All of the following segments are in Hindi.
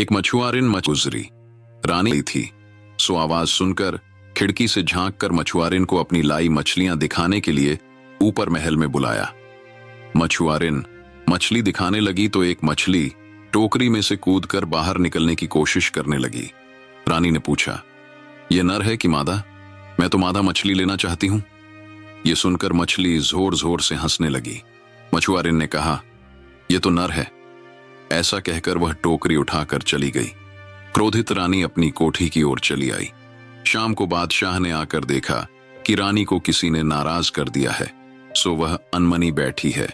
एक मछुआरिन गुजरी। रानी थी, सो आवाज सुनकर खिड़की से झांककर मछुआरिन को अपनी लाई मछलियां दिखाने के लिए ऊपर महल में बुलाया। मछुआरिन मछली दिखाने लगी तो एक मछली टोकरी में से कूदकर बाहर निकलने की कोशिश करने लगी। रानी ने पूछा, यह नर है कि मादा? मैं तो मादा मछली लेना चाहती हूं। यह सुनकर मछली जोर जोर से हंसने लगी। मछुआरिन ने कहा, यह तो नर है। ऐसा कहकर वह टोकरी उठाकर चली गई। क्रोधित रानी अपनी कोठी की ओर चली आई। शाम को बादशाह ने आकर देखा कि रानी को किसी ने नाराज कर दिया है, सो वह अनमनी बैठी है।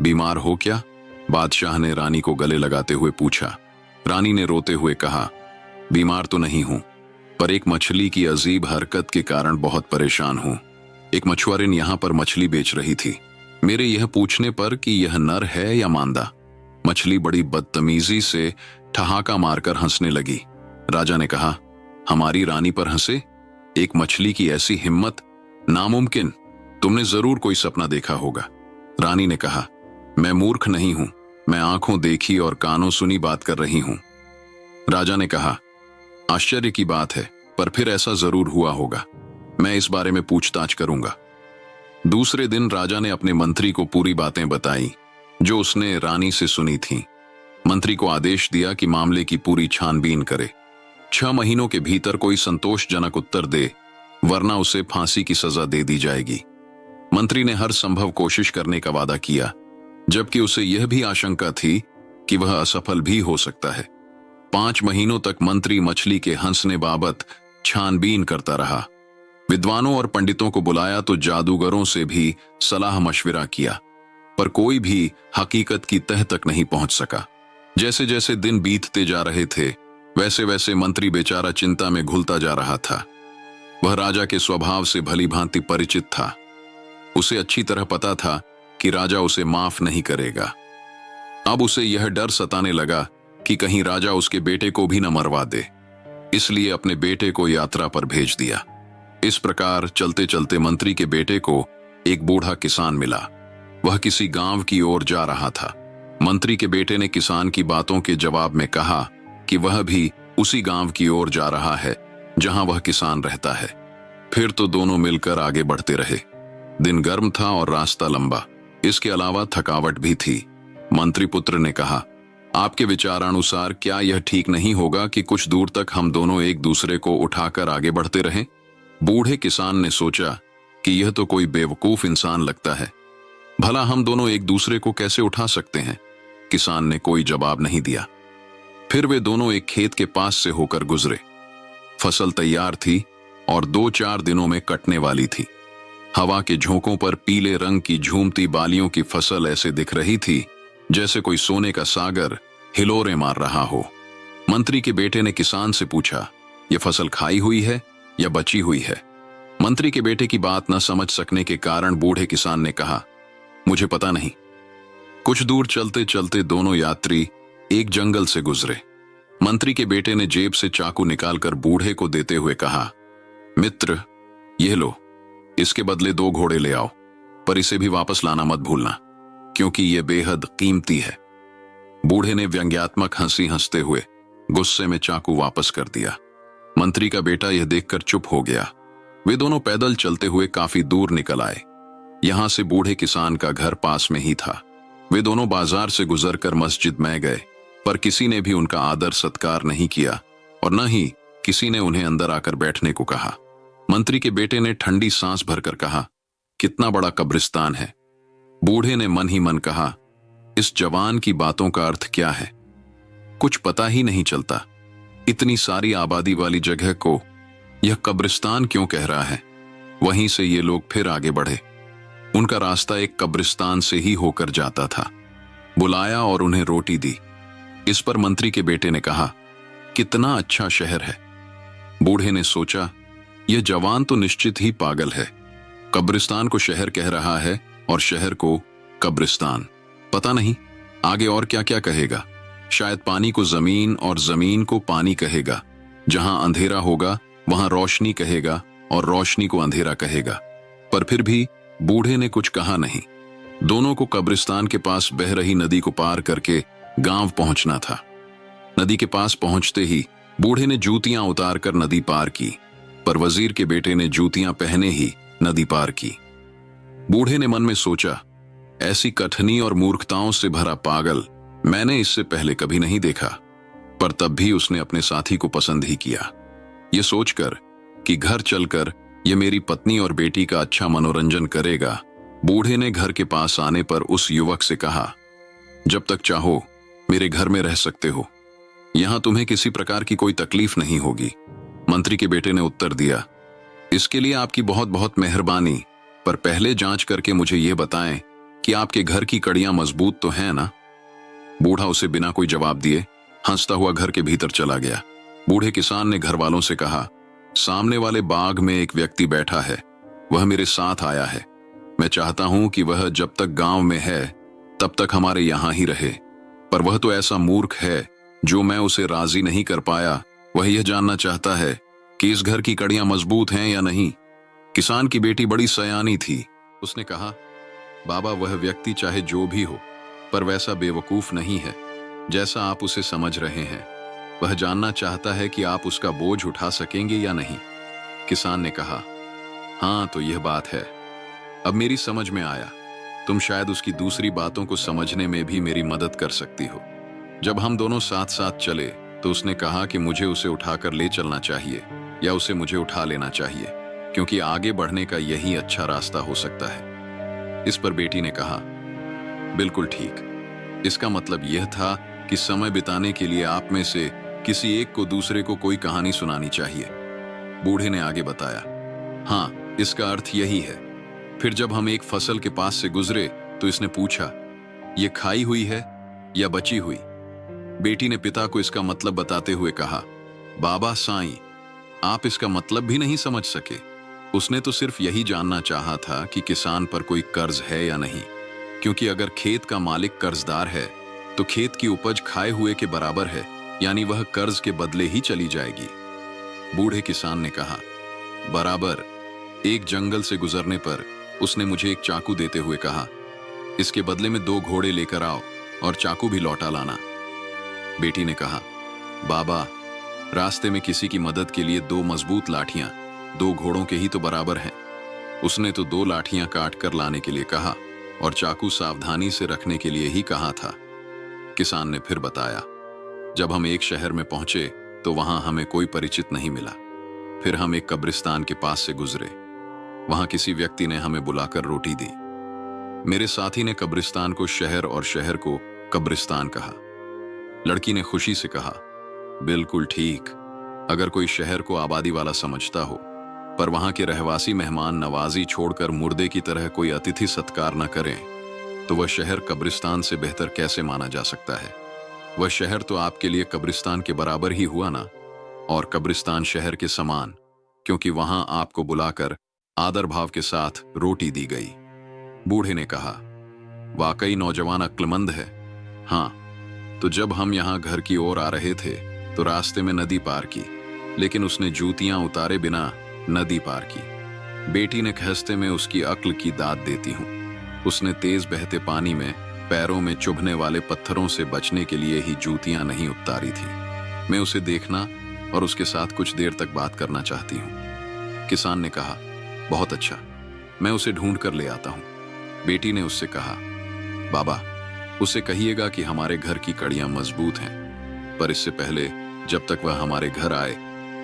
बीमार हो क्या? बादशाह ने रानी को गले लगाते हुए पूछा। रानी ने रोते हुए कहा, बीमार तो नहीं हूं, पर एक मछली की अजीब हरकत के कारण बहुत परेशान हूं। एक मछुआरिन यहां पर मछली बेच रही थी। मेरे यह पूछने पर कि यह नर है या मादा, मछली बड़ी बदतमीजी से ठहाका मारकर हंसने लगी। राजा ने कहा, हमारी रानी पर हंसे? एक मछली की ऐसी हिम्मत, नामुमकिन। तुमने जरूर कोई सपना देखा होगा। रानी ने कहा, मैं मूर्ख नहीं हूं, मैं आंखों देखी और कानों सुनी बात कर रही हूं। राजा ने कहा, आश्चर्य की बात है, पर फिर ऐसा जरूर हुआ होगा। मैं इस बारे में पूछताछ करूंगा। दूसरे दिन राजा ने अपने मंत्री को पूरी बातें बताई जो उसने रानी से सुनी थीं। मंत्री को आदेश दिया कि मामले की पूरी छानबीन करे। 6 महीनों के भीतर कोई संतोषजनक उत्तर दे, वरना उसे फांसी की सजा दे दी जाएगी। मंत्री ने हर संभव कोशिश करने का वादा किया, जबकि उसे यह भी आशंका थी कि वह असफल भी हो सकता है। 5 महीनों तक मंत्री मछली के हंसने बाबत छानबीन करता रहा। विद्वानों और पंडितों को बुलाया तो जादूगरों से भी सलाह मशविरा किया, पर कोई भी हकीकत की तह तक नहीं पहुंच सका। जैसे जैसे दिन बीतते जा रहे थे, वैसे वैसे मंत्री बेचारा चिंता में घुलता जा रहा था। वह राजा के स्वभाव से भली भांति परिचित था। उसे अच्छी तरह पता था कि राजा उसे माफ नहीं करेगा। अब उसे यह डर सताने लगा कि कहीं राजा उसके बेटे को भी न मरवा दे, इसलिए अपने बेटे को यात्रा पर भेज दिया। इस प्रकार चलते चलते मंत्री के बेटे को एक बूढ़ा किसान मिला। वह किसी गांव की ओर जा रहा था। मंत्री के बेटे ने किसान की बातों के जवाब में कहा कि वह भी उसी गांव की ओर जा रहा है जहां वह किसान रहता है। फिर तो दोनों मिलकर आगे बढ़ते रहे। दिन गर्म था और रास्ता लंबा, इसके अलावा थकावट भी थी। मंत्री पुत्र ने कहा, आपके विचारानुसार क्या यह ठीक नहीं होगा कि कुछ दूर तक हम दोनों एक दूसरे को उठाकर आगे बढ़ते रहें? बूढ़े किसान ने सोचा कि यह तो कोई बेवकूफ इंसान लगता है। भला हम दोनों एक दूसरे को कैसे उठा सकते हैं? किसान ने कोई जवाब नहीं दिया। फिर वे दोनों एक खेत के पास से होकर गुजरे। फसल तैयार थी और 2-4 दिनों में कटने वाली थी। हवा के झोंकों पर पीले रंग की झूमती बालियों की फसल ऐसे दिख रही थी जैसे कोई सोने का सागर हिलोरे मार रहा हो। मंत्री के बेटे ने किसान से पूछा, यह फसल खाई हुई है या बची हुई है? मंत्री के बेटे की बात न समझ सकने के कारण बूढ़े किसान ने कहा, मुझे पता नहीं। कुछ दूर चलते चलते दोनों यात्री एक जंगल से गुजरे। मंत्री के बेटे ने जेब से चाकू निकालकर बूढ़े को देते हुए कहा, मित्र, यह लो, इसके बदले 2 घोड़े ले आओ, पर इसे भी वापस लाना मत भूलना, क्योंकि यह बेहद कीमती है। बूढ़े ने व्यंग्यात्मक हंसी हंसते हुए गुस्से में चाकू वापस कर दिया। मंत्री का बेटा यह देखकर चुप हो गया। वे दोनों पैदल चलते हुए काफी दूर निकल आए। यहां से बूढ़े किसान का घर पास में ही था। वे दोनों बाजार से गुजरकर मस्जिद में गए, पर किसी ने भी उनका आदर सत्कार नहीं किया और न ही किसी ने उन्हें अंदर आकर बैठने को कहा। मंत्री के बेटे ने ठंडी सांस भरकर कहा, कितना बड़ा कब्रिस्तान है। बूढ़े ने मन ही मन कहा, इस जवान की बातों का अर्थ क्या है? कुछ पता ही नहीं चलता। इतनी सारी आबादी वाली जगह को यह कब्रिस्तान क्यों कह रहा है? वहीं से ये लोग फिर आगे बढ़े। उनका रास्ता एक कब्रिस्तान से ही होकर जाता था। बुलाया और उन्हें रोटी दी। इस पर मंत्री के बेटे ने कहा, कितना अच्छा शहर है। बूढ़े ने सोचा, यह जवान तो निश्चित ही पागल है। कब्रिस्तान को शहर कह रहा है और शहर को कब्रिस्तान। पता नहीं आगे और क्या क्या कहेगा। शायद पानी को जमीन और जमीन को पानी कहेगा। जहां अंधेरा होगा वहां रोशनी कहेगा और रोशनी को अंधेरा कहेगा। पर फिर भी बूढ़े ने कुछ कहा नहीं। दोनों को कब्रिस्तान के पास बह रही नदी को पार करके गांव पहुंचना था। नदी के पास पहुंचते ही बूढ़े ने जूतियां उतार कर नदी पार की, पर वजीर के बेटे ने जूतियां पहने ही नदी पार की। बूढ़े ने मन में सोचा, ऐसी कठिनी और मूर्खताओं से भरा पागल मैंने इससे पहले कभी नहीं देखा। पर तब भी उसने अपने साथी को पसंद ही किया, ये सोचकर कि घर चलकर ये मेरी पत्नी और बेटी का अच्छा मनोरंजन करेगा। बूढ़े ने घर के पास आने पर उस युवक से कहा, जब तक चाहो मेरे घर में रह सकते हो, यहां तुम्हें किसी प्रकार की कोई तकलीफ नहीं होगी। मंत्री के बेटे ने उत्तर दिया, इसके लिए आपकी बहुत बहुत मेहरबानी, पर पहले जांच करके मुझे यह बताएं कि आपके घर की कड़ियां मजबूत तो हैं ना? बूढ़ा उसे बिना कोई जवाब दिए हंसता हुआ घर के भीतर चला गया। बूढ़े किसान ने घर वालों से कहा, सामने वाले बाग में एक व्यक्ति बैठा है, वह मेरे साथ आया है। मैं चाहता हूं कि वह जब तक गांव में है तब तक हमारे यहां ही रहे, पर वह तो ऐसा मूर्ख है, जो मैं उसे राजी नहीं कर पाया। वह यह जानना चाहता है कि इस घर की कड़ियां मजबूत हैं या नहीं। किसान की बेटी बड़ी सयानी थी, उसने कहा, बाबा वह व्यक्ति चाहे जो भी हो, पर वैसा बेवकूफ नहीं है जैसा आप उसे समझ रहे हैं। वह जानना चाहता है कि आप उसका बोझ उठा सकेंगे या नहीं। किसान ने कहा, हाँ तो यह बात है, अब मेरी समझ में आया, तुम शायद उसकी दूसरी बातों को समझने में भी मेरी मदद कर सकती हो। जब हम दोनों साथ साथ चले तो उसने कहा कि मुझे उसे उठाकर ले चलना चाहिए या उसे मुझे उठा लेना चाहिए, क्योंकि आगे बढ़ने का यही अच्छा रास्ता हो सकता है। इस पर बेटी ने कहा, बिल्कुल ठीक, इसका मतलब यह था कि समय बिताने के लिए आप में से किसी एक को दूसरे को कोई कहानी सुनानी चाहिए। बूढ़े ने आगे बताया, हाँ इसका अर्थ यही है। फिर जब हम एक फसल के पास से गुजरे तो इसने पूछा, यह खाई हुई है या बची हुई? बेटी ने पिता को इसका मतलब बताते हुए कहा, बाबा साईं, आप इसका मतलब भी नहीं समझ सके। उसने तो सिर्फ यही जानना चाहा था कि किसान पर कोई कर्ज है या नहीं, क्योंकि अगर खेत का मालिक कर्जदार है तो खेत की उपज खाए हुए के बराबर है, यानी वह कर्ज के बदले ही चली जाएगी। बूढ़े किसान ने कहा, बराबर। एक जंगल से गुजरने पर उसने मुझे एक चाकू देते हुए कहा, इसके बदले में 2 घोड़े लेकर आओ और चाकू भी लौटा लाना। बेटी ने कहा, बाबा रास्ते में किसी की मदद के लिए 2 मजबूत लाठियां 2 घोड़ों के ही तो बराबर हैं। उसने तो 2 लाठियां काट कर लाने के लिए कहा और चाकू सावधानी से रखने के लिए ही कहा था। किसान ने फिर बताया, जब हम एक शहर में पहुंचे तो वहां हमें कोई परिचित नहीं मिला। फिर हम एक कब्रिस्तान के पास से गुजरे, वहां किसी व्यक्ति ने हमें बुलाकर रोटी दी। मेरे साथी ने कब्रिस्तान को शहर और शहर को कब्रिस्तान कहा। लड़की ने खुशी से कहा, बिल्कुल ठीक, अगर कोई शहर को आबादी वाला समझता हो पर वहां के रहवासी मेहमान नवाजी छोड़कर मुर्दे की तरह कोई अतिथि सत्कार न करें तो वह शहर कब्रिस्तान से बेहतर कैसे माना जा सकता है? वह शहर तो आपके लिए कब्रिस्तान के बराबर ही हुआ ना, और कब्रिस्तान शहर के समान, क्योंकि वहां आपको बुलाकर आदर भाव के साथ रोटी दी गई। बूढ़े ने कहा, वाकई नौजवान अक्लमंद है। हाँ, तो जब हम यहां घर की ओर आ रहे थे तो रास्ते में नदी पार की, लेकिन उसने जूतियां उतारे बिना नदी पार की। बेटी ने खहसते में उसकी अक्ल की दाद देती हूं। उसने तेज बहते पानी में पैरों में चुभने वाले पत्थरों से बचने के लिए ही जूतियां नहीं उतारी थी। मैं उसे देखना और उसके साथ कुछ देर तक बात करना चाहती हूं। किसान ने कहा, बहुत अच्छा, मैं उसे ढूंढ कर ले आता हूं। बेटी ने उससे कहा, बाबा उसे कहिएगा कि हमारे घर की कड़ियां मजबूत हैं, पर इससे पहले जब तक वह हमारे घर आए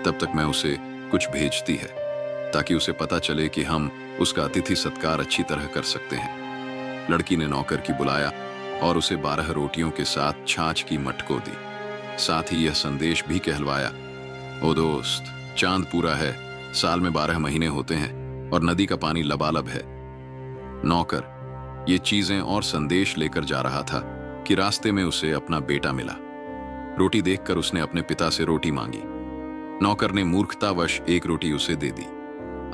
तब तक मैं उसे कुछ भेजती है, ताकि उसे पता चले कि हम उसका अतिथि सत्कार अच्छी तरह कर सकते हैं। लड़की ने नौकर की बुलाया और उसे 12 रोटियों के साथ छाछ की मटको दी। साथ ही यह संदेश भी कहलवाया, ओ दोस्त, चांद पूरा है, साल में 12 महीने होते हैं और नदी का पानी लबालब है। नौकर ये चीजें और संदेश लेकर जा रहा था कि रास्ते में उसे अपना बेटा मिला। रोटी देखकर उसने अपने पिता से रोटी मांगी। नौकर ने मूर्खतावश एक रोटी उसे दे दी।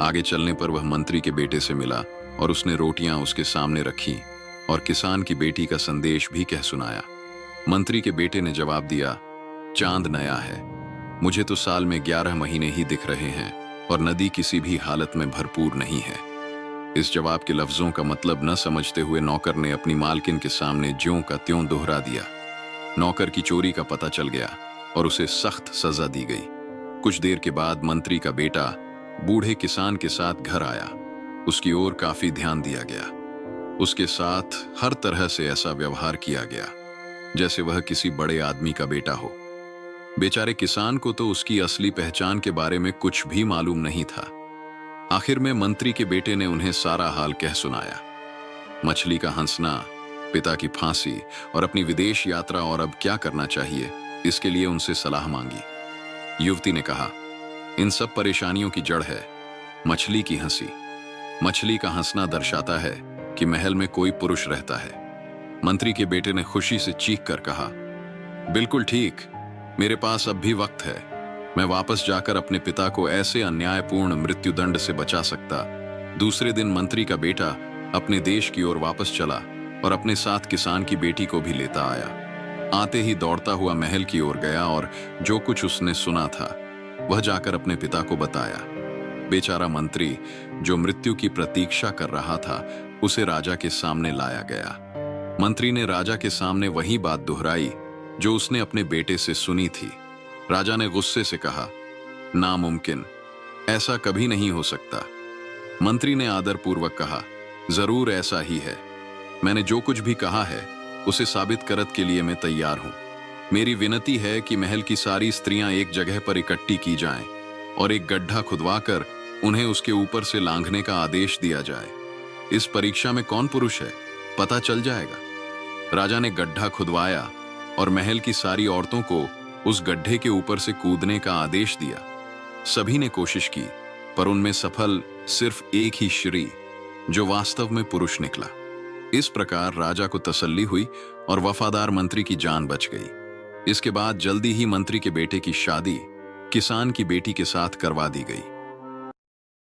आगे चलने पर वह मंत्री के बेटे से मिला और उसने रोटियां उसके सामने रखी और किसान की बेटी का संदेश भी कह सुनाया। मंत्री के बेटे ने जवाब दिया, चांद नया है, मुझे तो साल में 11 महीने ही दिख रहे हैं और नदी किसी भी हालत में भरपूर नहीं है। इस जवाब के लफ्जों का मतलब न समझते हुए नौकर ने अपनी मालकिन के सामने ज्यों का त्यों दोहरा दिया। नौकर की चोरी का पता चल गया और उसे सख्त सजा दी गई। कुछ देर के बाद मंत्री का बेटा बूढ़े किसान के साथ घर आया। उसकी ओर काफी ध्यान दिया गया। उसके साथ हर तरह से ऐसा व्यवहार किया गया जैसे वह किसी बड़े आदमी का बेटा हो। बेचारे किसान को तो उसकी असली पहचान के बारे में कुछ भी मालूम नहीं था। आखिर में मंत्री के बेटे ने उन्हें सारा हाल कह सुनाया। मछली का हंसना, पिता की फांसी और अपनी विदेश यात्रा और अब क्या करना चाहिए, इसके लिए उनसे सलाह मांगी। युवती ने कहा, इन सब परेशानियों की जड़ है मछली की हंसी। मछली का हंसना दर्शाता है कि महल में कोई पुरुष रहता है। मंत्री के बेटे ने खुशी से चीख कर कहा, बिल्कुल ठीक, मेरे पास अब भी वक्त है। मैं वापस जाकर अपने पिता को ऐसे अन्यायपूर्ण मृत्युदंड से बचा सकता। दूसरे दिन मंत्री का बेटा अपने देश की ओर वापस चला और अपने साथ किसान की बेटी को भी लेता आया। आते ही दौड़ता हुआ महल की ओर गया और जो कुछ उसने सुना था वह जाकर अपने पिता को बताया। बेचारा मंत्री, जो मृत्यु की प्रतीक्षा कर रहा था, उसे राजा के सामने लाया गया। मंत्री ने राजा के सामने वही बात दोहराई जो उसने अपने बेटे से सुनी थी। राजा ने गुस्से से कहा, नामुमकिन, ऐसा कभी नहीं हो सकता। मंत्री ने आदरपूर्वक कहा, जरूर ऐसा ही है। मैंने जो कुछ भी कहा है उसे साबित करत के लिए मैं तैयार हूं। मेरी विनती है कि महल की सारी स्त्रियां एक जगह पर इकट्ठी की जाएं और एक गड्ढा खुदवाकर उन्हें उसके ऊपर से लांघने का आदेश दिया जाए। इस परीक्षा में कौन पुरुष है पता चल जाएगा। राजा ने गड्ढा खुदवाया और महल की सारी औरतों को उस गड्ढे के ऊपर से कूदने का आदेश दिया। सभी ने कोशिश की, पर उनमें सफल सिर्फ एक ही श्री, जो वास्तव में पुरुष निकला। इस प्रकार राजा को तसल्ली हुई और वफादार मंत्री की जान बच गई। इसके बाद जल्दी ही मंत्री के बेटे की शादी किसान की बेटी के साथ करवा दी गई।